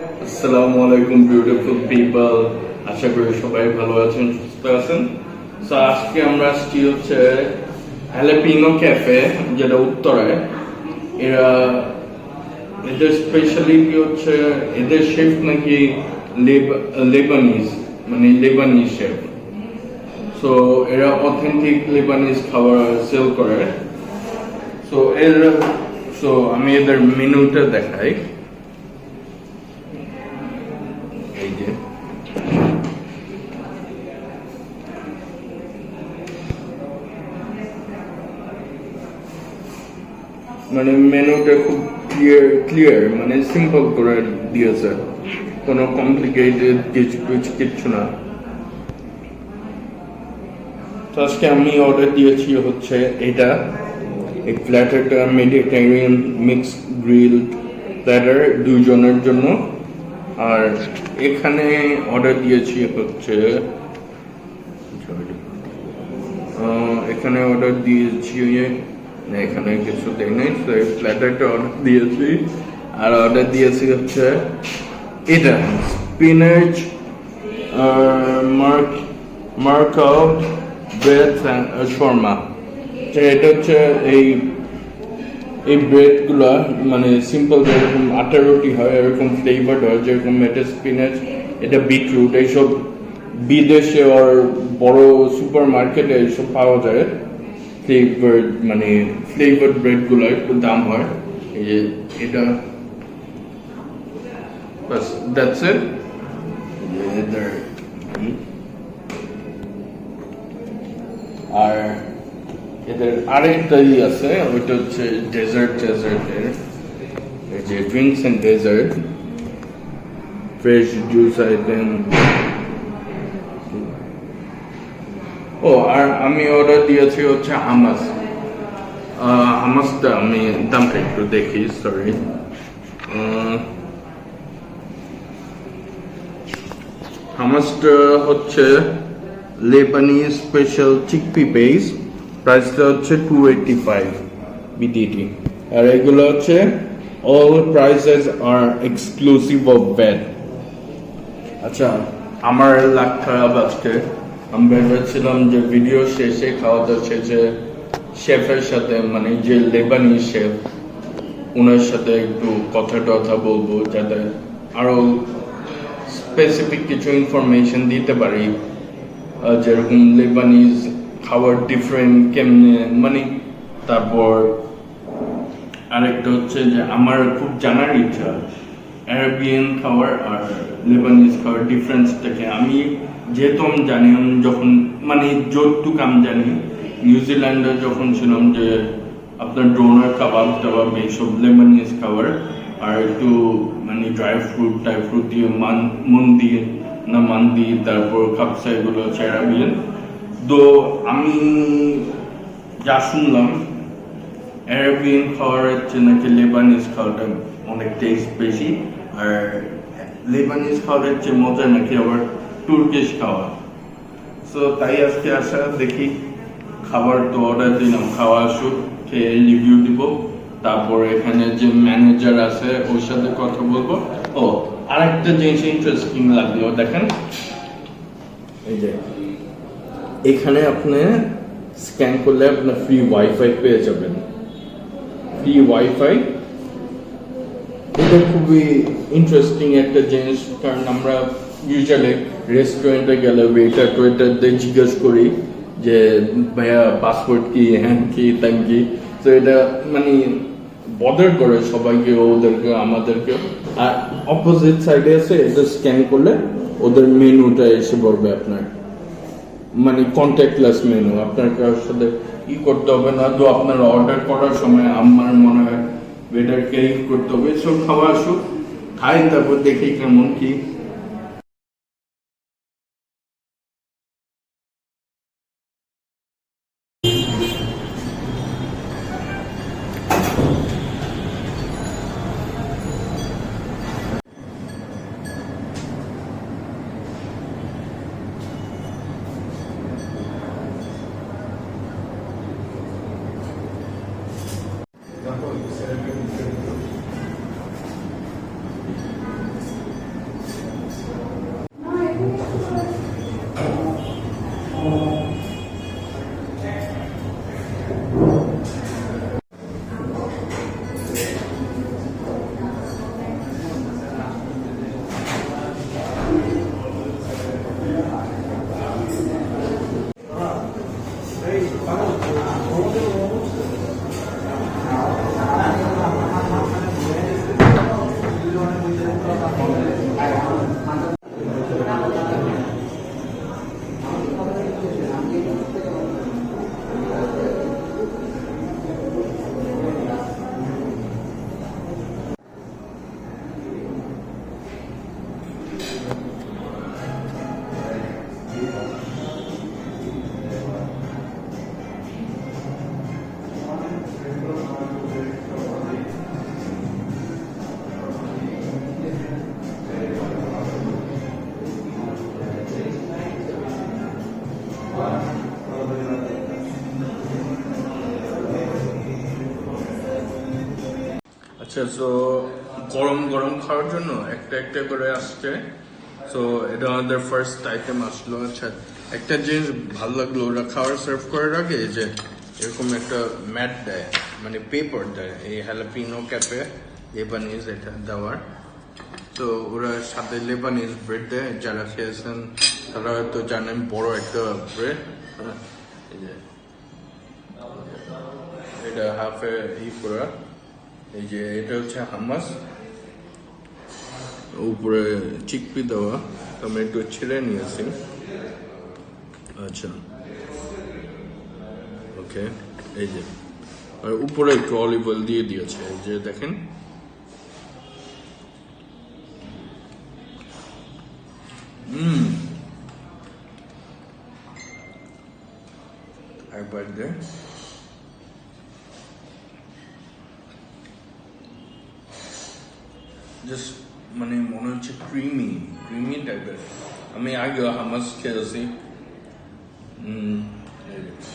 আসসালামু আলাইকুম beautiful people, আশা করি সবাই ভালো আছেন, সুস্থ আছেন। সো আজকে আমরা আসছি হচ্ছে হ্যালাপিনো ক্যাফে, যেটা উত্তরায়। এরা এদের স্পেশালিটি হচ্ছে এদের শেফ নাকি লেবানিজ, মানে লেবানিজ শেফ। সো এরা অথেন্টিক লেবানিজ খাবার সেল করে। সো আমি এদের মেনুটা দেখাই। এই যে মানে মেনুটা খুব ক্লিয়ার, মানে সিম্পল করে দিয়েছে, কোনো কমপ্লিকেটেড কিচ্ছু না। তো আজকে আমি অর্ডার দিয়েছি হচ্ছে এটা, এই প্ল্যাটারটা মেডিটেরিয়ান মিক্স গ্রিল প্ল্যাটার 2 জনের জন্য। আর এখানে অর্ডার দিয়েছি হচ্ছে এখানে অর্ডার দিয়েছি এখানে কিছু দেয় নাই, প্ল্যাটারটা অর্ডার দিয়েছি। আর অর্ডার দিয়েছি হচ্ছে এটা spinach mark out bread Sharma. এটা হচ্ছে এই ব্রেড গুলা মানে সিম্পল যেরকম আটা রুটি হয় এরকম ফ্লেভার্ড হয়, যেরকম এটা স্পিনাচ, এটা বিটরুট, এইসব বিদেশে আর বড় সুপার মার্কেটে এইসব পাওয়া যায়। ফ্লেভার্ড মানে ফ্লেভার্ড ব্রেড গুলো একটু দাম হয়। এই যে এটা বাস, দ্যাটস ইট। আর এদের আরেকটাই আছে, ওইটা হচ্ছে ডেজার্টের, এই যে drinks and dessert, fresh juice item. ও আর আমি অর্ডার দিয়েছি হচ্ছে হামাসটা আমি দামটা একটু দেখি, সরি। হামাসটা হচ্ছে লেবানিজ স্পেশাল চিকপি বেস, প্রাইসটা হচ্ছে 285 বিডিটি। আর এগুলো হচ্ছে all prices are exclusive of VAT. আচ্ছা, আমার লাখ খারাপ আজকে। আমি ভেবেছিলাম যে ভিডিও শেষে, খাওয়া দাওয়া শেষে শেফের সাথে, মানে যে লেবানি শেফ, ওনার সাথে একটু কথা বলবো, যাতে আরো স্পেসিফিক কিছু ইনফরমেশন দিতে পারি, যেরকম লেবানিজ খাবার ডিফারেন্ট কেমনে, মানে তারপর আরেকটা হচ্ছে যে আমার খুব জানার ইচ্ছা অ্যারাবিয়ান খাবার আর লেবানিজ খাবার ডিফারেন্সটাকে। আমি যেহেতু আমি জানি, আমি যখন মানে যতটুকু আমি জানি, নিউজিল্যান্ডে যখন ছিলাম, যে আপনার ডোনার কাবাব টাবাব এইসব লেবানিজ খাবার, আর একটু মানে ড্রাই ফ্রুট দিয়ে মান্দি, তারপর খাপসা, এগুলো হচ্ছে অ্যারাবিয়ান। তো আমি যা শুনলাম, অ্যারাবিয়ান খাওয়ার চেয়ে নাকি লেবানিজ খাওয়াটা অনেক টেস্ট বেশি, আর লেবানিজ খাওয়ার চেয়ে মজা নাকি আবার তুর্কিশ খাওয়া। সো তাই আজকে আসা, দেখি খাবার তো অর্ডার দিলাম, খাওয়া আসুক, খেয়ে রিভিউ দিব, তারপর এখানে যে ম্যানেজার আছে ওর সাথে কথা বলবো। ও আরেকটা জিনিস ইন্টারেস্টিং লাগলো, দেখেন এই যে এখানে আপনি স্ক্যান করলে আপনার ফ্রি ওয়াইফাই পেয়ে যাবেন, ফ্রি ওয়াইফাই। এটা খুবই ইন্টারেস্টিং একটা জিনিস, কারণ আমরা ইউজুয়ালি রেস্টুরেন্টে গেলে ওয়েটারদের জিজ্ঞেস করি যে ভাইয়া পাসপোর্ট কি, হ্যাঁ কি, তাই কি। তো এটা মানে বদার করে সবাইকে, ওদেরকে আমাদেরকে। আর অপোজিট সাইডে আছে, এটা স্ক্যান করলে ওদের মেনুটা এসে পড়বে আপনার, মানে কন্ট্যাক্টলেস মেনু, আপনার কারোর সাথে করতে হবে না। তো আপনার অর্ডার করার সময় আমার মনে হয় ওয়েটারকে করতে হবে। সব খাওয়া আসুক, খাই, তারপর দেখি কেমন কি। আচ্ছা, সো গরম গরম খাওয়ার জন্য একটা একটা করে আসছে। সো এটা আমাদের ফার্স্ট আইটেম আসলো। আচ্ছা, একটা জিনিস ভালো লাগলো, ওরা খাবার সার্ভ করার আগে যে এরকম একটা ম্যাট দেয়, মানে পেপার দেয়, এই হ্যালাপিনো ক্যাপে লেবানিজ এটা দেওয়ার। তো ওরা সাথে লেবানিজ ব্রেড দেয়, যারা খেয়েছেন তারা হয়তো জানেন, বড় একটা ব্রেড। এই যে এটা হাফে করা, এই যে এটা হচ্ছে হামাস, উপরে চিকপি দেওয়া, আমি একটু ছেড়ে নিয়েছি। আচ্ছা, ওকে, এই যে আর উপরে একটু অলিভ অয়েল দিয়ে দিয়েছে, এই যে দেখেন। একবার দে, জাস্ট মানে মনে হচ্ছে ক্রিমি ক্রিমি টাইপের। আমি আগে হামাস খেয়েছি।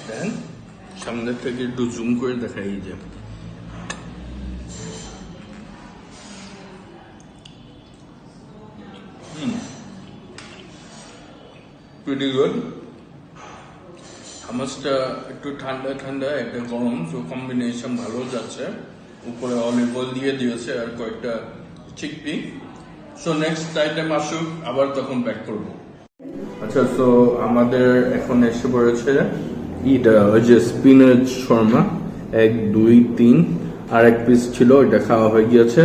দেখেন সামনে থেকে একটু জুম করে দেখাই, যে প্রিটি গুড। হামাসটা একটু ঠান্ডা ঠান্ডা, একটা গরম, সো কম্বিনেশন ভালো যাচ্ছে। উপরে অলিভ অয়েল দিয়ে দিয়েছে আর কয়েকটা চিকপি। সো নেক্সট আইটেম আসুক, আবার তখন ব্যাক করবো। আচ্ছা, সো আমাদের এখন এসে পড়েছে এটা, ওই যে স্পিনাচ শর্মা, 1 2 3 আর এক পিস ছিল, এটা খাওয়া হয়ে গিয়েছে।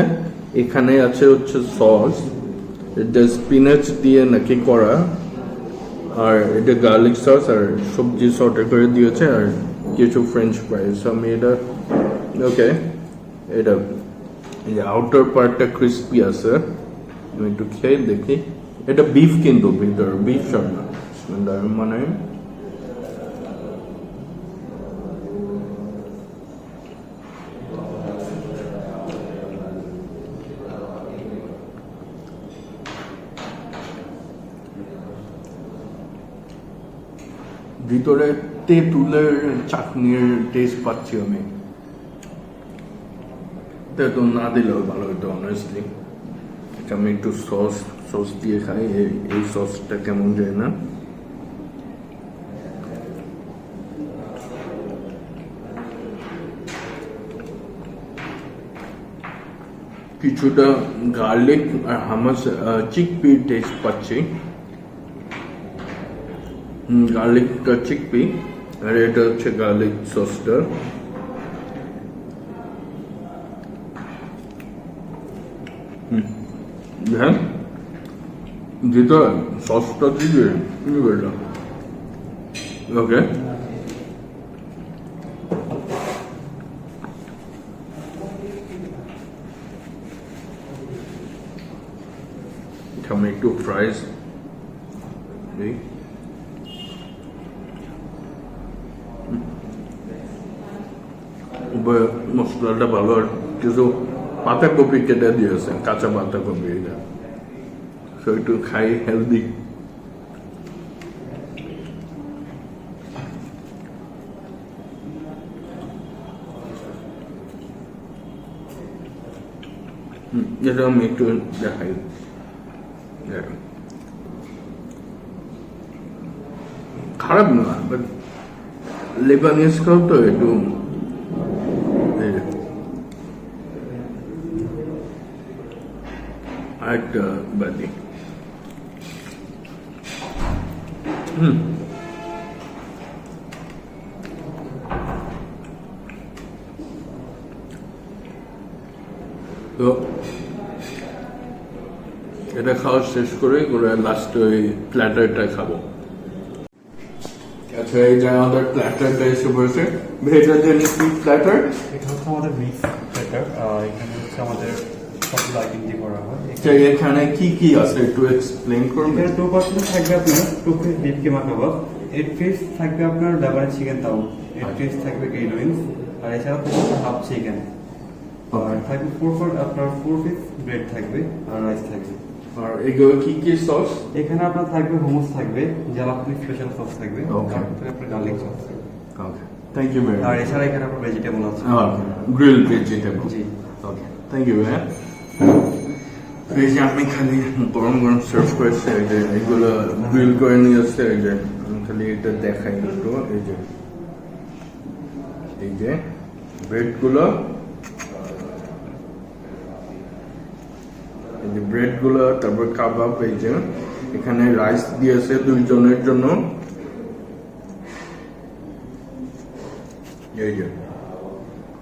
এখানে আছে হচ্ছে সস, এটা স্পিনাচ দিয়ে নাকি করা, আর এটা গার্লিক সস আর সবজি সর্টে করে দিয়েছে, আর কিছু ফ্রেঞ্চ ফ্রাইস। আমি এটা ওকে, এটা এই যে আউটার পার্টটা ক্রিস্পি আছে, আমি একটু খেয়ে দেখি। এটা বিফ, কিন্তু ভিতর বিফ শর্মা মানে ভিতরে তেঁতুলের চাটনির টেস্ট পাচ্ছি আমি। তেঁতুল না দিলেও ভালো হতো অনেস্টলি। আমি একটু সস দিয়ে খাই, এই সসটা কেমন যায় না। কিছুটা গার্লিক আর হামাস চিকপি টেস্ট পাচ্ছি। গার্লিকটা চিকপি, আর এটা হচ্ছে গার্লিক সসটা। হ্যাঁ, ভিতরে সসটা দিয়ে ওকে। আমি একটু ফ্রাইস দিই। মশলাটা ভালো, আর কিছু পাতাকপি কেটে দিয়েছে, কাঁচা পাতাকপি, এটা একটু খাই, হেলদি। এটা আমি একটু দেখাই, খারাপ না, বাট লেবানিজ খাও তো একটু আরেকটা বাদি। তো এটা খাওয়া শেষ করে লাস্ট ওই প্ল্যাটারটা খাবো। আচ্ছা, এই যে আমাদের প্ল্যাটারটা এসে পড়েছে, ভেজিটেরিয়ান প্ল্যাটার। এটা হচ্ছে আমাদের মিক্স প্ল্যাটার, এখানে হচ্ছে আমাদের সবগুলো আইটেম দিয়ে করা হয়। এখানে কি কি আছে একটু এক্সপ্লেইন করুন। এখানে 2% থাকবে আপনার 2 পিস বিফ কিমা কাবাব, 8 পিস থাকবে আপনার লেবানিজ চিকেন তাও, 8 পিস থাকবে গ্রিন উইংস, আর এছাড়া থাকবে হাফ চিকেন, আর থাকবে 4 পিস ব্রেড থাকবে, আর রাইস থাকবে। আর এগুলো কি কি সস? এখানে আপনার থাকবে হুমুস থাকবে, জালাপনি স্পেশাল সস থাকবে, ওকে, তারপরে আপনার গার্লিক সস থাকবে। Okay, thank you very much. আর এছাড়া এখানে আপনার ভেজিটেবল আছে, গ্রিল ভেজিটেবল। জি, ওকে, থ্যাংক ইউ ভাইয়া। এই যে আমি খালি গরম গরম সার্ভ করেছি, এই যে এগুলো গ্রিল করে নিয়ে আসছে, এই যে আমি খালি এটা দেখাই একটু। এই যে ব্রেডগুলো, এই যে ব্রেডগুলো, তারপর কাবাব, এই যে এখানে রাইস দিয়েছে 2 জনের জন্য। এই যে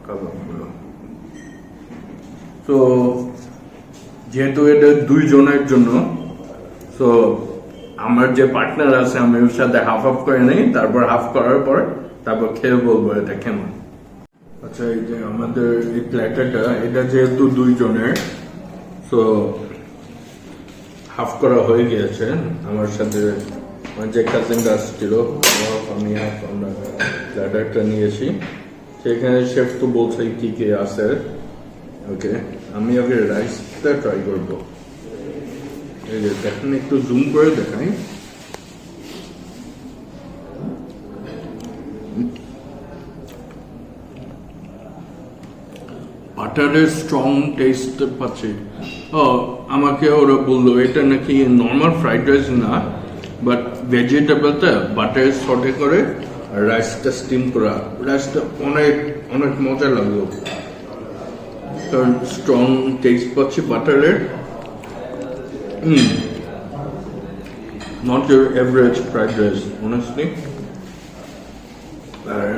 কাবাবগুলো, তো যেহেতু এটা 2 জনের জন্য, তো আমার যে পার্টনার আছে আমি ওর সাথে হাফ হাফ করে নেই, তারপর হাফ করার পর তারপর খেয়ে বলবো এটা কেমন। আচ্ছা, এই যে আমাদের এই প্ল্যাটারটা, এটা যেহেতু 2 জনের, তো হাফ করা হয়ে গিয়েছে। আমার সাথে আমার যে কাজিনটা আসছিল, আমি হাফ আমরা প্ল্যাটারটা নিয়েছি। সেখানে শেফ তো বলছে কি কি আছে। ওকে, আমি আগে রাইসটা ট্রাই করবো। এই যে দেখেন, একটু জুম করে দেখাই। বাটারের স্ট্রং টেস্ট পাচ্ছি। আমাকে ওরা বললো এটা নাকি নর্মাল ফ্রাইড রাইস না, বাট ভেজিটেবলটা বাটারে সটে করে আর রাইসটা স্টিম করা। রাইসটা অনেক অনেক মজা লাগলো, কারণ স্ট্রং টেস্ট পাচ্ছি বাটারের। Not your average fried rice honestly. আর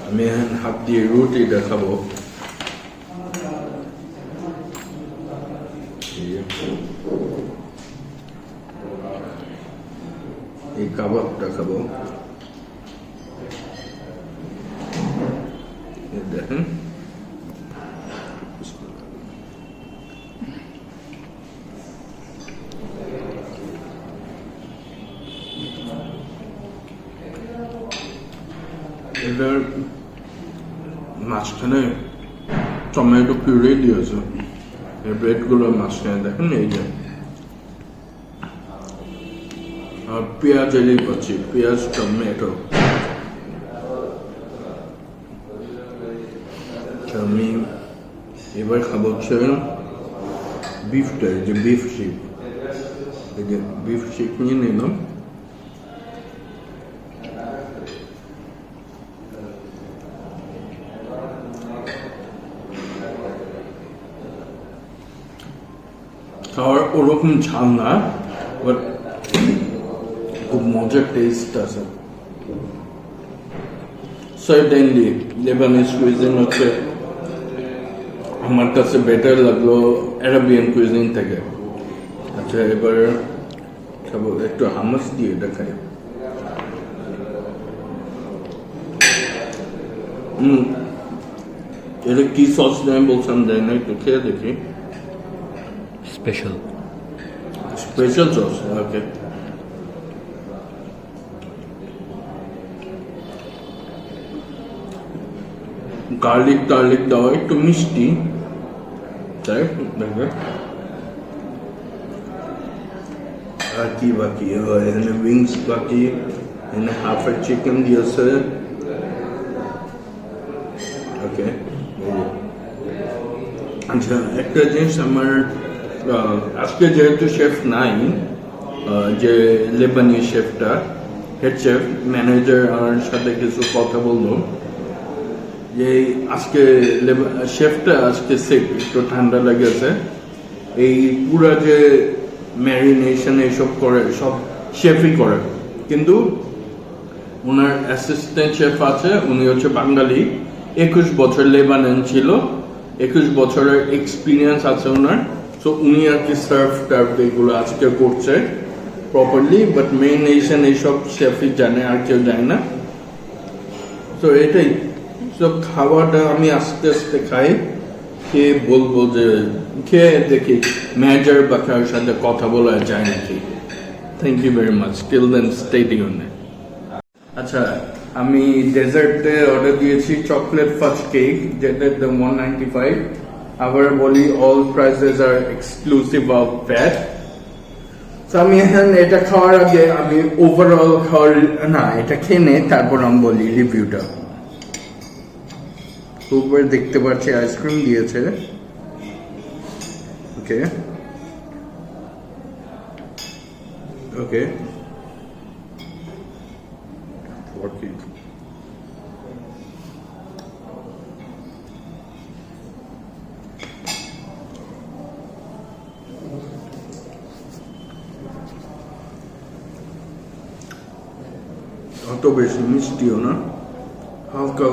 আমি এখন হাত দিয়ে রুটিটা খাবো। এই কাবাবটা খাবো, দেখেন। এটার মাঝখানে টমেটো পিউরি দিয়েছে, এই ব্রেডগুলোর মাঝখানে দেখেন। এই যে পেঁয়াজ এলেই পাচ্ছি, পেঁয়াজ টমেটো। আমি এবার খাবো হচ্ছে বিফটা, এই যে বিফ শিক। এই যে বিফ শিক নিয়ে নিলাম। খাওয়ার ওরকম ঝাল না, বাট খুব মজার টেস্ট আছে। সার্টেনলি লেবানিজ কুইজিন হচ্ছে আমার কাছে বেটার লাগলো আরাবিয়ান কুইজিন থেকে। আচ্ছা, এবার খাবো একটু হামাস দিয়ে এটা খাই। এটা কি সস নেই বলছিলাম, জানি না, একটু খেয়ে দেখি। Special. Special sauce, okay. Garlic দেওয়া, একটু মিষ্টি, তাই দেখবে। আর কি বাকি, এখানে উইংস বাকি, এখানে হাফের চিকেন দিয়েছে। ওকে, আচ্ছা, একটা জিনিস আমার আজকে যেহেতু শেফ নাই, যে লেবানি শেফটা, হেড শেফ ম্যানেজার আমার সাথে কিছু কথা বললো যে আজকে শেফটা আজকে সিক, একটু ঠান্ডা লেগেছে। এই পুরা যে ম্যারিনেশন এইসব করে সব শেফই করে, কিন্তু ওনার অ্যাসিস্ট্যান্ট শেফ আছে, উনি হচ্ছে বাঙালি, 21 বছর লেবানন ছিল, 21 বছরের এক্সপিরিয়েন্স আছে ওনার। তো উনি আর কি সার্ভ টার্ভ এগুলো আজকে করছে প্রপারলি, বাট মেরিনেশন এইসব শেফই জানে, আর কেউ জানে না। তো এটাই সব। খাওয়াটা আমি আস্তে আস্তে খাই, খেয়ে বলবো যে খেয়ে দেখি ম্যানেজার বা কারোর সাথে কথা বলা যায় নাকি। Thank you very much, till then stay tuned. আচ্ছা, আমি ডেজার্টে অর্ডার দিয়েছি চকলেট ফাজ কেক, যেটা 195। আবার বলি all prices are exclusive of VAT. তো আমি এখন এটা খাওয়ার আগে আমি ওভারঅল এটা খেয়ে নে, তারপর আমি বলি রিভিউটা। উপরে দেখতে পাচ্ছি আইসক্রিম দিয়েছে। ওকে ওকে ওকে অত বেশি মিষ্টিও না, হালকা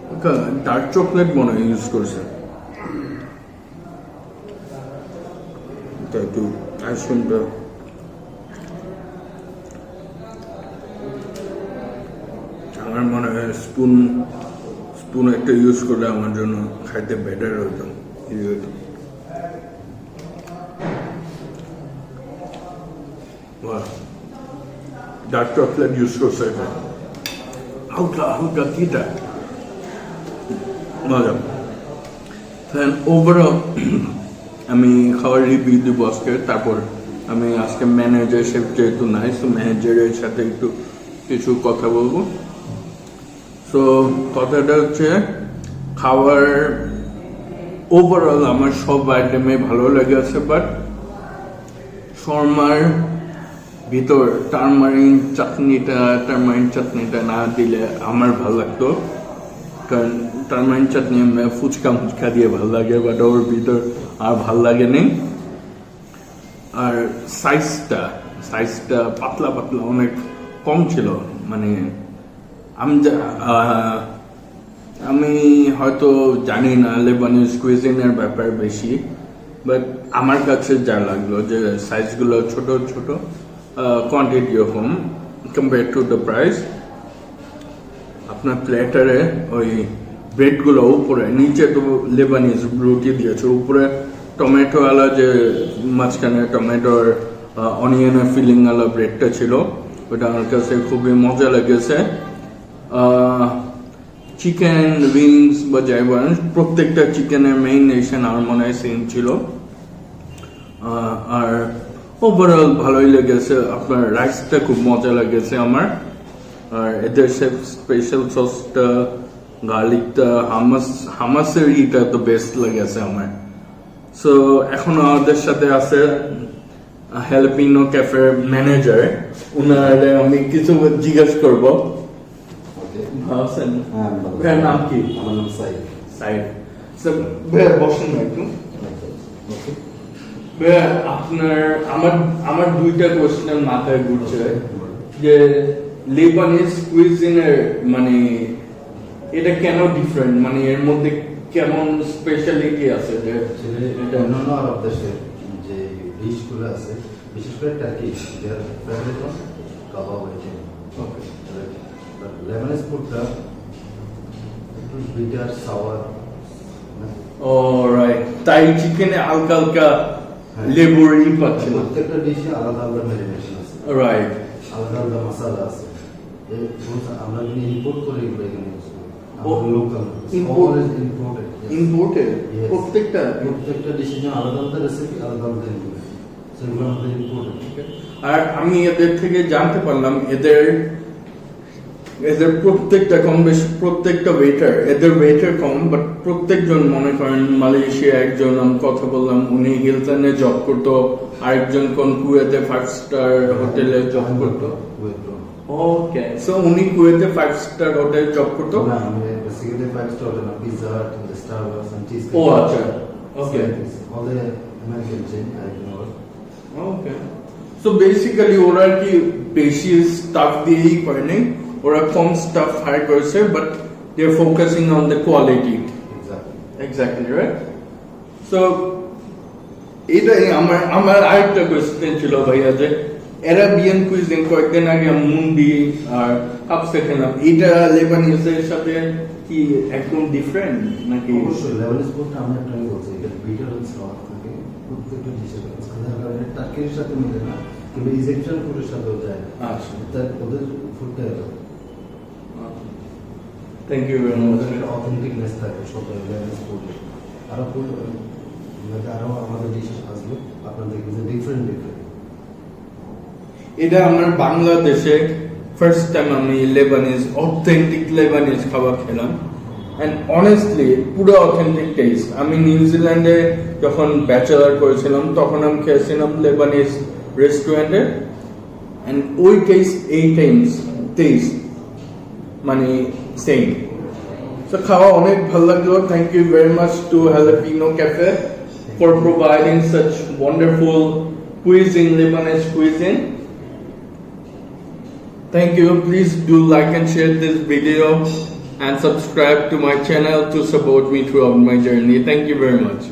হালকা ডার্ক চকলেট মনে হয় ইউজ করছে। একটু আইসক্রিমটা আমার মনে হয় স্পুন একটা ইউজ করলে আমার জন্য খাইতে বেটার হতো। ডার্ক চকলেট ইউজ করছে, এটা হালকা হালকা কিটা মজা। ওভারঅল আমি খাওয়ার রিভিউ দিব আজকে, তারপর আমি আজকে ম্যানেজার শেফ যেহেতু নাই, তো ম্যানেজারের সাথে একটু কিছু কথা বলবো। সো কথাটা হচ্ছে খাওয়ার ওভারঅল আমার সব আইটেমে ভালো লেগেছে, বাট শর্মার ভিতর টারমারিন চাটনিটা না দিলে আমার ভালো লাগতো, কারণ টারমারিন চাটনি ফুচকা দিয়ে ভালো লাগে, বাট ওর ভিতর আর ভাল লাগে নেই। আর সাইজটা পাতলা অনেক কম ছিল, মানে আমি হয়তো জানি না লেবানিজ কুইজিনের ব্যাপার বেশি, বাট আমার কাছে যা লাগলো যে সাইজগুলো ছোট quantity com compare to the price. আপনার প্লেটারে ওই ব্রেডগুলো উপরে, নিচে তো লেবানিজ রুটি দিয়েছে, উপরে টমেটো আলা যে মাঝখানে টমেটোর অনিয়নের ফিলিং আলা ব্রেডটা ছিল, ওটা আমার কাছে খুবই মজা লেগেছে। চিকেন উইংস বা যাই বলেন, প্রত্যেকটা চিকেনের মেরিনেশন আমার মনে হয় সেম ছিল। আর ওভারঅল ভালোই লেগেছে। আপনার রাইসটা খুব মজা লেগেছে আমার, আর এদের স্পেশাল সসটা, গার্লিকটা, হামাসের ইটা তো বেস্ট লেগেছে আমার। সো এখন আমাদের সাথে আছে হেলপিনো ক্যাফের ম্যানেজার, উনারে আমি কিছু জিজ্ঞেস করবো। ভাইয়ের নাম কি? আমার নাম সাইদ। ভাইয়া বসেন না একটু। ভাইয়া আমার দুইটা কোয়েশ্চেন মাথায় ঘুরছে, যে লেবানিজ কুইজিনের মানে এটা কেন ডিফারেন্ট, মানে এর মধ্যে কেমন স্পেশালিটি আছে যে অন্যান্য আরব দেশের যে ডিশগুলো আছে, বিশেষ করে Turkish, their favourite one kebab item. Okay, Lebanese ফুডটা একটু বিটার সাওয়ার। অলরাইট, তাই চিকেনে হালকা হালকা লেবুর ই পাচ্ছে না। প্রত্যেকটা ডিশে আলাদা আলাদা ম্যারিনেশন আছে, রাইট, আলাদা আলাদা মশলা আছে। আমরা যদি ইম্পোর্ট করি এগুলো এখানে ইউজ করি, ও, local import- imported. Imported Yes. প্রত্যেকটা। প্রত্যেকটা ডিশের জন্য আলাদা আলাদা রেসিপি, আলাদা আলাদা ইনগ্রেডিয়েন্ট, সেগুলো আমাদের ইম্পোর্টেড। আর আমি এদের থেকে জানতে পারলাম এদের প্রত্যেকটা কম বেশি, প্রত্যেকটা ওয়েটার কম, বাট প্রত্যেকজন মনে করেন মালয়েশিয়া একজন আমি কথা বললাম, উনি হিলটনে জব করতো, আরেকজন কোন কুয়েতে 5 স্টার হোটেলে জব করতো। ওকে, সো উনি কুয়েতে 5 স্টার হোটেল জব করতো। না, আমি basically 5 star hotel, Pizza Hut, Starbucks and চিজ। ও আচ্ছা, okay, all the American chain I know. Okay. So basically ওরা কি বেশি স্টাফ দিয়েই করে নাই, ওরা কম স্টাফ হায়ার করেছে, but they are focusing on the quality. Exactly right. So এটাই আমার আরেকটা কোয়েশ্চেন ছিল ভাইয়া, যে অ্যারাবিয়ান কুইজিন কয়েকদিন আগে মুন্ডি আর কাপসে খেলাম, এটা লেবানিজের সাথে কি একদম ডিফারেন্ট নাকি? অবশ্যই লেবানিজ ফুডটা আমরা একটা বলছি, এটা বিটার এন্ড সাওয়ার থাকে প্রত্যেকটা ডিশের কারণে টার্কির সাথে মিলে না, কিন্তু ইজিপশিয়ান ফুডের সাথেও যায়। আচ্ছা, তার ওদের ফুডটা থ্যাংক ইউ ভেরি মাচ। অথেন্টিকনেস থাকে সব লেবানিজ ফুডে। আরো ফুড আরো আমাদের ডিশ আসবে, আপনারা দেখবেন যে ডিফারেন্ট। এটা আমার বাংলাদেশে ফার্স্ট টাইম আমি অথেন্টিক লেবানিজ খাবার খেলাম। অ্যান্ড অনেস্টলি পুরো অথেন্টিক টেস্ট। আমি নিউজিল্যান্ডে যখন ব্যাচেলার করেছিলাম তখন আমি খেয়েছিলাম লেবানিজ রেস্টুরেন্টে, অ্যান্ড ওই টেস্ট এই টেস্ট মানে সেম। তো খাওয়া অনেক ভালো লাগলো। Thank you very much to Jalapeno Cafe for providing such wonderful cuisine, Lebanese cuisine. Thank you. Please do like and share this video and subscribe to my channel to support me throughout my journey. Thank you very much.